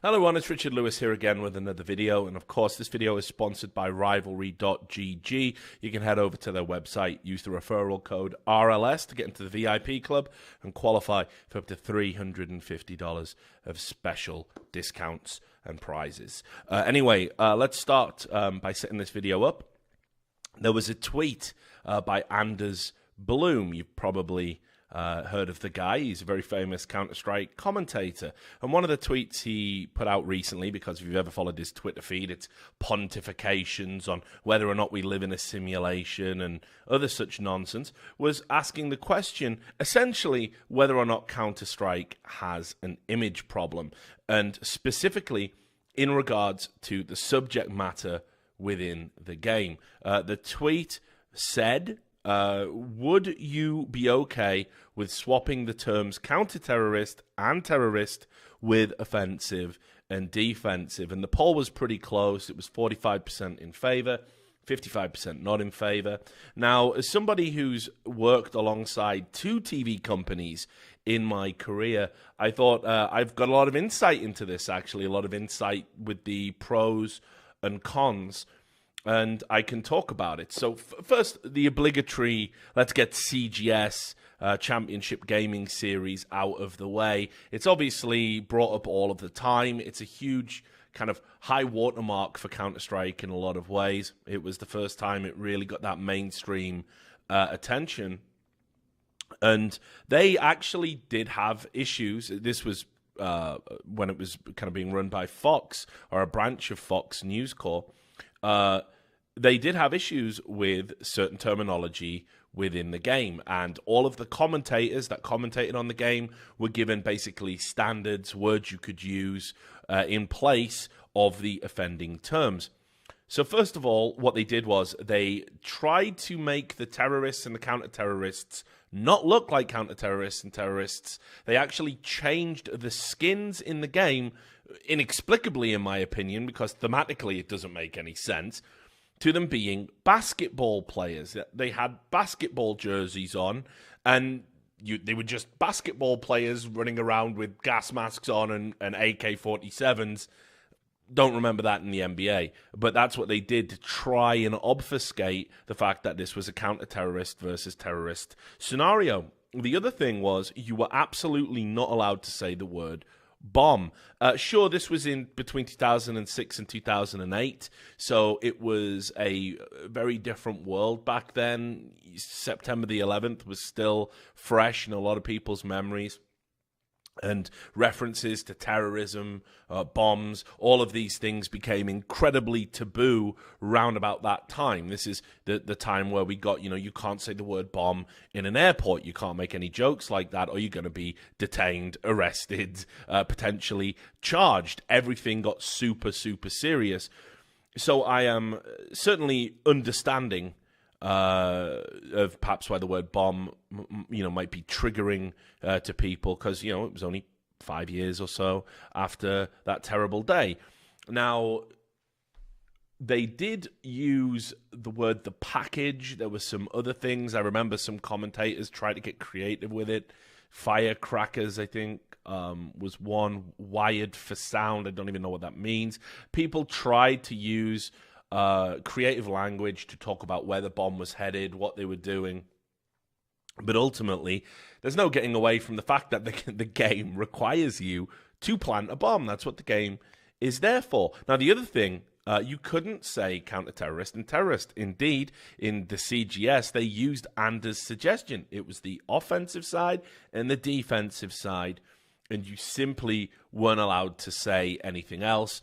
Hello everyone, it's Richard Lewis here again with another video, and of course this video is sponsored by Rivalry.gg. You can head over to their website, use the referral code RLS to get into the VIP club and qualify for up to $350 of special discounts and prizes. Anyway, let's start by setting this video up. There was a tweet by Anders Bloom. You've probably heard of the guy. He's a very famous Counter-Strike commentator. And one of the tweets he put out recently, because if you've ever followed his Twitter feed, it's pontifications on whether or not we live in a simulation and other such nonsense, was asking the question, essentially, whether or not Counter-Strike has an image problem. And specifically, in regards to the subject matter within the game. The tweet said, would you be okay with swapping the terms counter-terrorist and terrorist with offensive and defensive? And the poll was pretty close. It was 45% in favor, 55% not in favor. Now, as somebody who's worked alongside two TV companies in my career, I thought I've got a lot of insight into this, actually, a lot of insight with the pros and cons, and I can talk about it. So first, the obligatory, let's get CGS, Championship Gaming Series, out of the way. It's obviously brought up all of the time. It's a huge kind of high watermark for Counter-Strike in a lot of ways. It was the first time it really got that mainstream attention. And they actually did have issues. This was when it was kind of being run by Fox, or a branch of Fox News Corp. They did have issues with certain terminology within the game, and all of the commentators that commentated on the game were given basically standards, words you could use in place of the offending terms. So first of all, what they did was they tried to make the terrorists and the counter-terrorists not look like counter-terrorists and terrorists. They actually changed the skins in the game, inexplicably in my opinion, because thematically it doesn't make any sense, to them being basketball players. They had basketball jerseys on, and they were just basketball players running around with gas masks on and AK-47s. Don't remember that in the NBA, but that's what they did to try and obfuscate the fact that this was a counter-terrorist versus terrorist scenario. The other thing was you were absolutely not allowed to say the word bomb. Sure, this was in between 2006 and 2008, so it was a very different world back then. September the 11th was still fresh in a lot of people's memories. And references to terrorism, bombs, all of these things became incredibly taboo round about that time. This is the time where we got, you can't say the word bomb in an airport. You can't make any jokes like that, or you're going to be detained, arrested, potentially charged. Everything got super, super serious. So I am certainly understanding of perhaps why the word bomb, might be triggering to people, because, it was only 5 years or so after that terrible day. Now, they did use the word the package. There were some other things. I remember some commentators tried to get creative with it. Firecrackers, I think, was one. Wired for sound. I don't even know what that means. People tried to use creative language to talk about where the bomb was headed, what they were doing. But ultimately, there's no getting away from the fact that the game requires you to plant a bomb. That's what the game is there for. Now, the other thing, you couldn't say counter-terrorist and terrorist. Indeed, in the CGS, they used Anders' suggestion. It was the offensive side and the defensive side, and you simply weren't allowed to say anything else.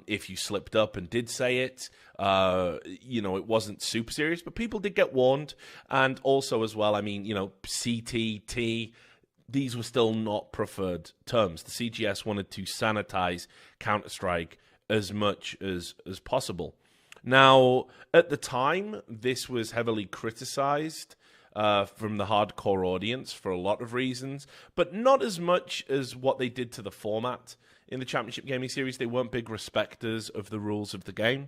If you slipped up and did say it, it wasn't super serious, but people did get warned. And also as well, CTT, these were still not preferred terms. The CGS wanted to sanitize Counter-Strike as much as possible. Now, at the time, this was heavily criticized from the hardcore audience for a lot of reasons, but not as much as what they did to the format in the Championship Gaming Series. They weren't big respecters of the rules of the game.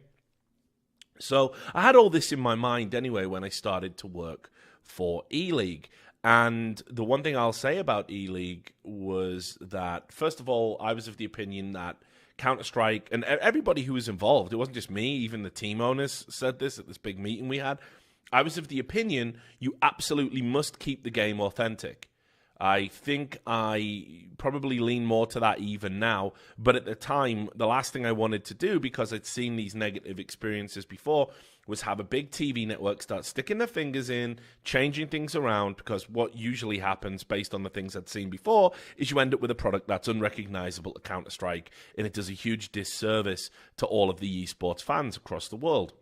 So I had all this in my mind anyway when I started to work for E-League. And the one thing I'll say about E-League was that, first of all, I was of the opinion that Counter-Strike, and everybody who was involved, it wasn't just me, even the team owners said this at this big meeting we had, I was of the opinion you absolutely must keep the game authentic. I think I probably lean more to that even now, but at the time, the last thing I wanted to do, because I'd seen these negative experiences before, was have a big TV network start sticking their fingers in, changing things around, because what usually happens based on the things I'd seen before is you end up with a product that's unrecognizable to Counter-Strike, and it does a huge disservice to all of the esports fans across the world.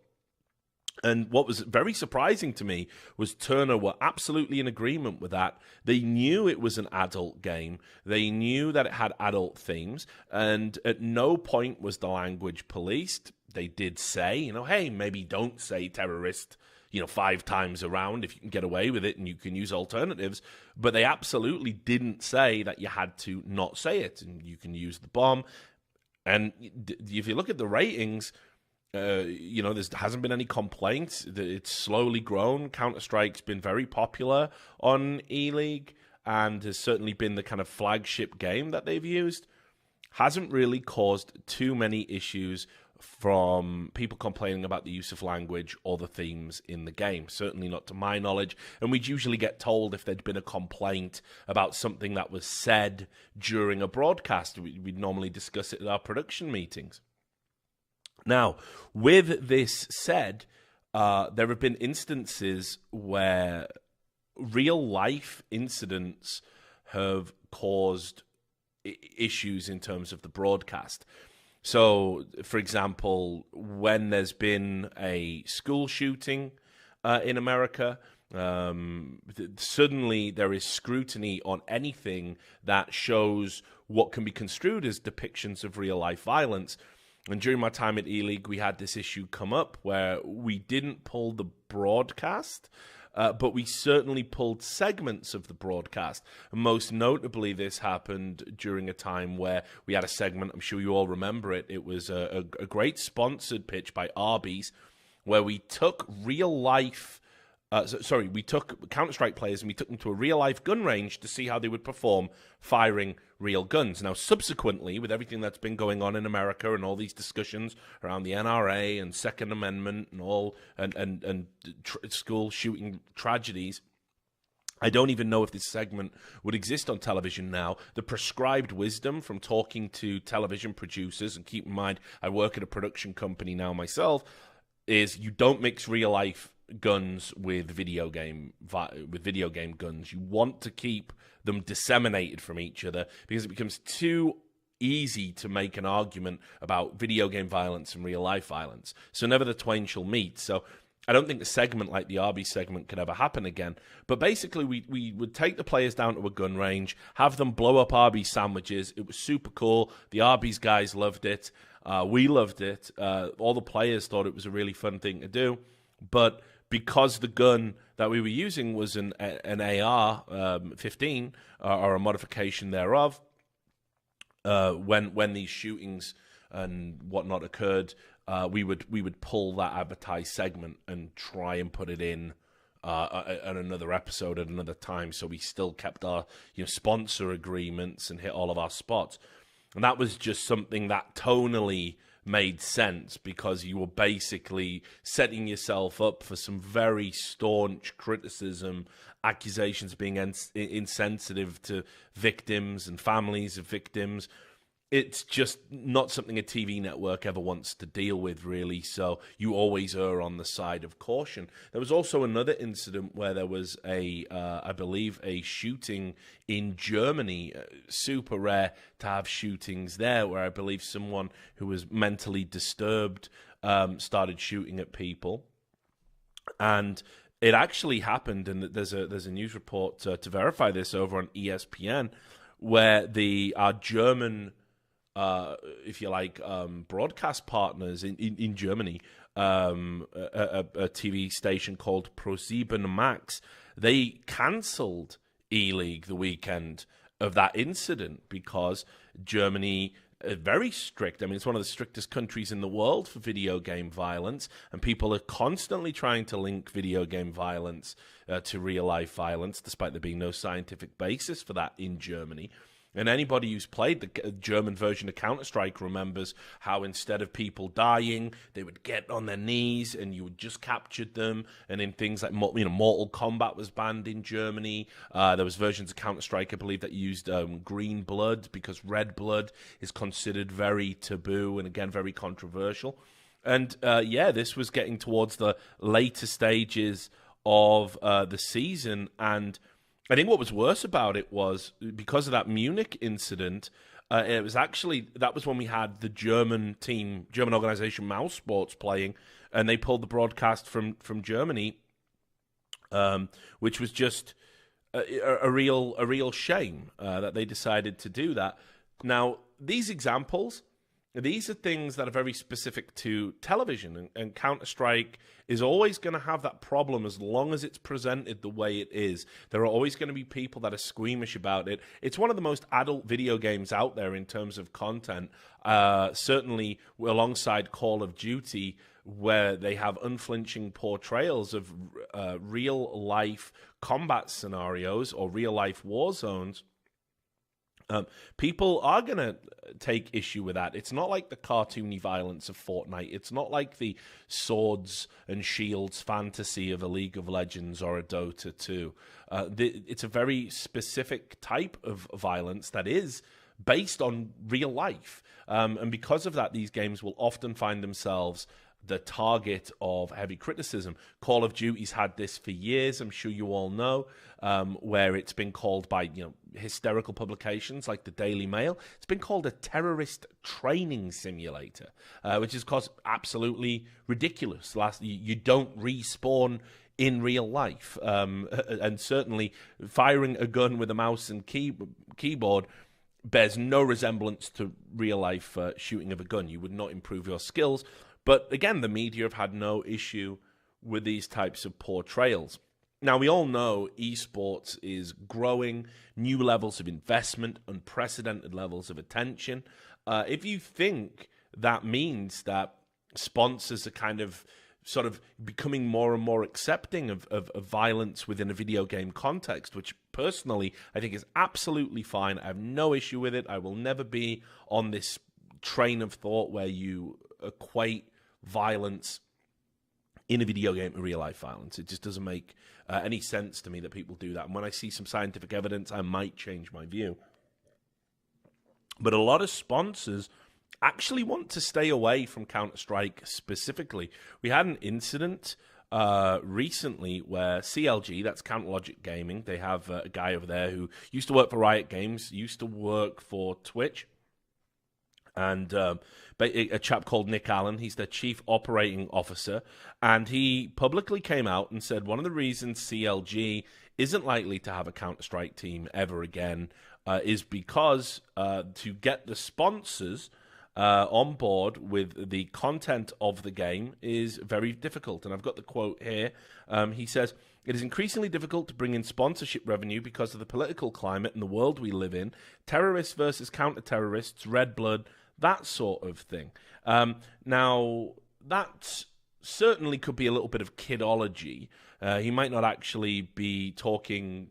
And what was very surprising to me was Turner were absolutely in agreement with that. They knew it was an adult game. They knew that it had adult themes. And at no point was the language policed. They did say, hey, maybe don't say terrorist, 5 times around if you can get away with it and you can use alternatives. But they absolutely didn't say that you had to not say it and you can use the bomb. And if you look at the ratings, there hasn't been any complaints. It's slowly grown. Counter-Strike's been very popular on E-League and has certainly been the kind of flagship game that they've used. Hasn't really caused too many issues from people complaining about the use of language or the themes in the game. Certainly not to my knowledge. And we'd usually get told if there'd been a complaint about something that was said during a broadcast. We'd normally discuss it at our production meetings. Now, with this said, there have been instances where real-life incidents have caused issues in terms of the broadcast. So, for example, when there's been a school shooting in America, suddenly there is scrutiny on anything that shows what can be construed as depictions of real-life violence. And during my time at E-League, we had this issue come up where we didn't pull the broadcast, but we certainly pulled segments of the broadcast. And most notably, this happened during a time where we had a segment, I'm sure you all remember it, it was a great sponsored pitch by Arby's, where we took real-life... we took Counter-Strike players and we took them to a real-life gun range to see how they would perform firing real guns. Now, subsequently, with everything that's been going on in America and all these discussions around the NRA and Second Amendment and all and school shooting tragedies, I don't even know if this segment would exist on television now. The prescribed wisdom from talking to television producers, and keep in mind, I work at a production company now myself, is you don't mix real-life guns with video game guns. You want to keep them disseminated from each other because it becomes too easy to make an argument about video game violence and real life violence. So never the twain shall meet. So I don't think a segment like the Arby's segment could ever happen again. But basically, we would take the players down to a gun range, have them blow up Arby's sandwiches. It was super cool. The Arby's guys loved it. We loved it. All the players thought it was a really fun thing to do. But because the gun that we were using was an AR-15 or a modification thereof, when these shootings and whatnot occurred, we would pull that advertised segment and try and put it in at another episode at another time, so we still kept our sponsor agreements and hit all of our spots. And that was just something that tonally made sense because you were basically setting yourself up for some very staunch criticism, accusations being insensitive to victims and families of victims. It's just not something a TV network ever wants to deal with, really, so you always err on the side of caution. There was also another incident where there was I believe, a shooting in Germany. Super rare to have shootings there, where I believe someone who was mentally disturbed started shooting at people. And it actually happened, and there's a news report to verify this over on ESPN, where our German... if you like, broadcast partners in Germany, a TV station called ProSieben Max, they cancelled E-League the weekend of that incident because Germany very strict. I mean, it's one of the strictest countries in the world for video game violence, and people are constantly trying to link video game violence to real-life violence, despite there being no scientific basis for that in Germany. And anybody who's played the German version of Counter-Strike remembers how instead of people dying, they would get on their knees and you would just capture them. And in things like, Mortal Kombat was banned in Germany. There was versions of Counter-Strike, I believe, that used green blood because red blood is considered very taboo and, again, very controversial. And, this was getting towards the later stages of the season, and I think what was worse about it was because of that Munich incident, that was when we had the German organization mousesports playing, and they pulled the broadcast from Germany, which was just a real shame that they decided to do that. Now, these examples, these are things that are very specific to television, and Counter-Strike is always going to have that problem as long as it's presented the way it is. There are always going to be people that are squeamish about it. It's one of the most adult video games out there in terms of content, certainly alongside Call of Duty, where they have unflinching portrayals of real-life combat scenarios or real-life war zones. People are going to take issue with that. It's not like the cartoony violence of Fortnite. It's not like the swords and shields fantasy of a League of Legends or a Dota 2. It's a very specific type of violence that is based on real life. And because of that, these games will often find themselves the target of heavy criticism. Call of Duty's had this for years, I'm sure you all know, where it's been called by hysterical publications like the Daily Mail. It's been called a terrorist training simulator, which is, of course, absolutely ridiculous. You don't respawn in real life, and certainly firing a gun with a mouse and keyboard bears no resemblance to real life shooting of a gun. You would not improve your skills. But again, the media have had no issue with these types of portrayals. Now, we all know esports is growing, new levels of investment, unprecedented levels of attention. If you think that means that sponsors are kind of sort of becoming more and more accepting of violence within a video game context, which personally I think is absolutely fine. I have no issue with it. I will never be on this train of thought where you equate violence in a video game to real life violence. It just doesn't make any sense to me that people do that. And when I see some scientific evidence, I might change my view. But a lot of sponsors actually want to stay away from Counter-Strike specifically. We had an incident recently where CLG, that's Counter Logic Gaming, they have a guy over there who used to work for Riot Games, used to work for Twitch, and a chap called Nick Allen. He's their chief operating officer, and he publicly came out and said one of the reasons CLG isn't likely to have a Counter-Strike team ever again is because to get the sponsors on board with the content of the game is very difficult. And I've got the quote here. He says, "It is increasingly difficult to bring in sponsorship revenue because of the political climate and the world we live in. Terrorists versus counter-terrorists, red blood, that sort of thing." Now, that certainly could be a little bit of kidology. He might not actually be talking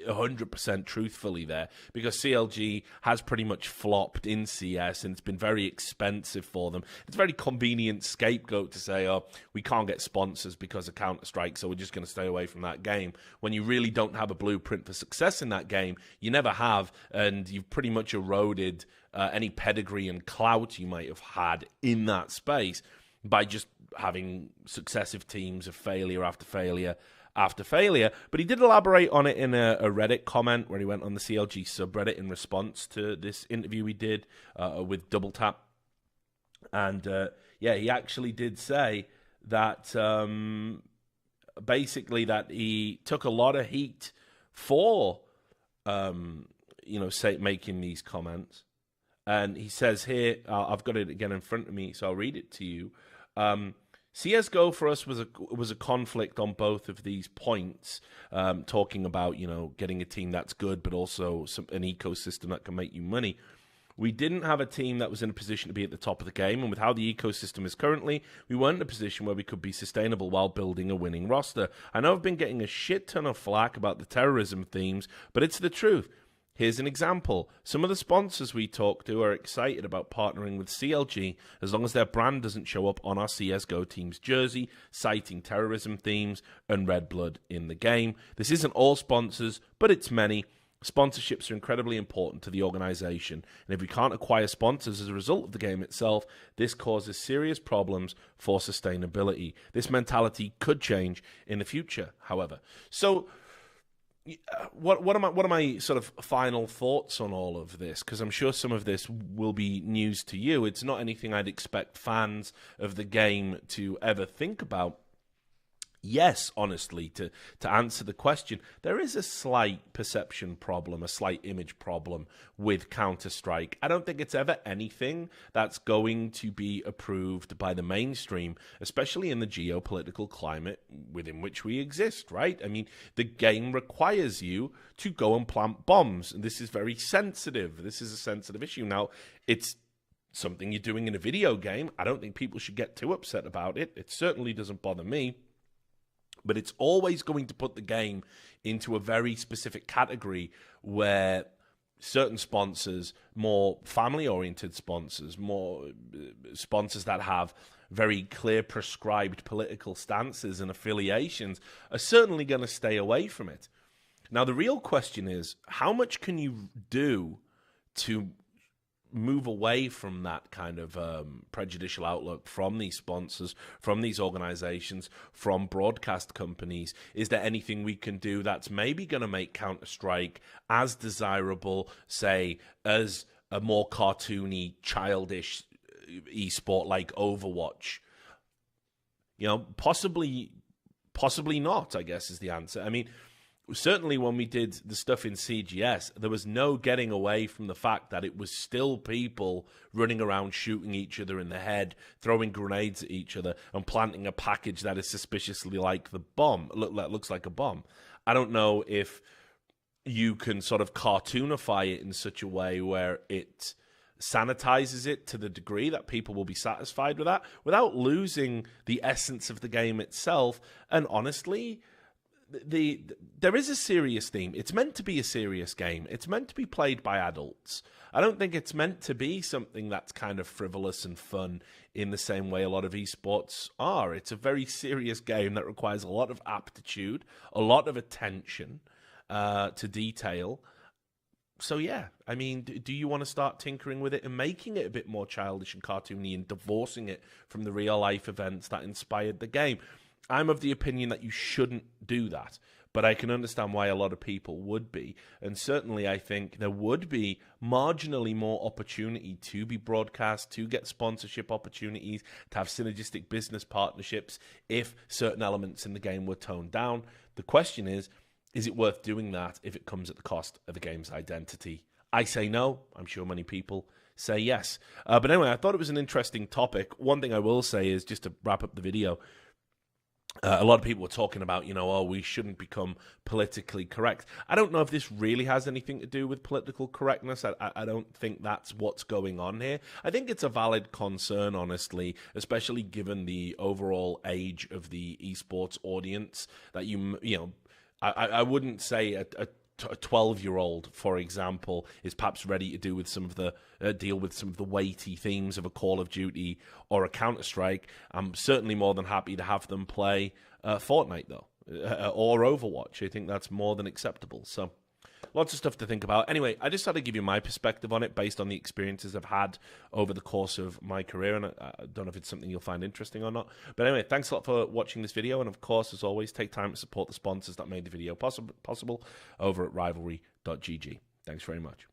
100% truthfully there, because CLG has pretty much flopped in CS and it's been very expensive for them. It's a very convenient scapegoat to say, oh, we can't get sponsors because of Counter-Strike, so we're just going to stay away from that game, when you really don't have a blueprint for success in that game. You never have, and you've pretty much eroded any pedigree and clout you might have had in that space by just having successive teams of failure after failure after failure. But he did elaborate on it in a Reddit comment where he went on the CLG subreddit in response to this interview we did with Double Tap. And he actually did say that basically that he took a lot of heat for making these comments. And he says here, I've got it again in front of me, so I'll read it to you. CSGO for us was a conflict on both of these points, talking about, getting a team that's good, but also an ecosystem that can make you money. We didn't have a team that was in a position to be at the top of the game, and with how the ecosystem is currently, we weren't in a position where we could be sustainable while building a winning roster. I know I've been getting a shit ton of flack about the terrorism themes, but it's the truth. Here's an example. Some of the sponsors we talk to are excited about partnering with CLG as long as their brand doesn't show up on our CSGO team's jersey, citing terrorism themes and red blood in the game. This isn't all sponsors, but it's many. Sponsorships are incredibly important to the organization, and if we can't acquire sponsors as a result of the game itself, this causes serious problems for sustainability. This mentality could change in the future, however. So, what are my sort of final thoughts on all of this? Because I'm sure some of this will be news to you. It's not anything I'd expect fans of the game to ever think about. Yes, honestly, to answer the question, there is a slight perception problem, a slight image problem with Counter-Strike. I don't think it's ever anything that's going to be approved by the mainstream, especially in the geopolitical climate within which we exist, right? I mean, the game requires you to go and plant bombs, and this is very sensitive. This is a sensitive issue. Now, it's something you're doing in a video game. I don't think people should get too upset about it. It certainly doesn't bother me. But it's always going to put the game into a very specific category where certain sponsors, more family-oriented sponsors, more sponsors that have very clear prescribed political stances and affiliations, are certainly going to stay away from it. Now, the real question is, how much can you do to move away from that kind of prejudicial outlook from these sponsors, from these organizations, from broadcast companies? Is there anything we can do that's maybe going to make Counter-Strike as desirable, say, as a more cartoony, childish esport like Overwatch? You know, possibly not, I guess, is the answer. I mean, certainly when we did the stuff in CGS, there was no getting away from the fact that it was still people running around shooting each other in the head, throwing grenades at each other, and planting a package that is suspiciously like the bomb, that looks like a bomb. I don't know if you can sort of cartoonify it in such a way where it sanitizes it to the degree that people will be satisfied with that, without losing the essence of the game itself. And honestly, there is a serious theme. It's meant to be a serious game. It's meant to be played by adults. I don't think it's meant to be something that's kind of frivolous and fun in the same way a lot of esports are. It's a very serious game that requires a lot of aptitude, a lot of attention to detail. So yeah, I mean, do you want to start tinkering with it and making it a bit more childish and cartoony and divorcing it from the real life events that inspired the game? I'm of the opinion that you shouldn't do that, but I can understand why a lot of people would be. And certainly I think there would be marginally more opportunity to be broadcast, to get sponsorship opportunities, to have synergistic business partnerships if certain elements in the game were toned down. The question is it worth doing that if it comes at the cost of the game's identity? I say no. I'm sure many people say yes. But anyway, I thought it was an interesting topic. One thing I will say is, just to wrap up the video, a lot of people were talking about, we shouldn't become politically correct. I don't know if this really has anything to do with political correctness. I don't think that's what's going on here. I think it's a valid concern, honestly, especially given the overall age of the esports audience. That I wouldn't say a 12-year-old, for example, is perhaps ready to deal with some of the weighty themes of a Call of Duty or a Counter-Strike. I'm certainly more than happy to have them play Fortnite, though, or Overwatch. I think that's more than acceptable. So lots of stuff to think about. Anyway, I just had to give you my perspective on it based on the experiences I've had over the course of my career, and I don't know if it's something you'll find interesting or not. But anyway, thanks a lot for watching this video, and of course, as always, take time to support the sponsors that made the video possible over at rivalry.gg. Thanks very much.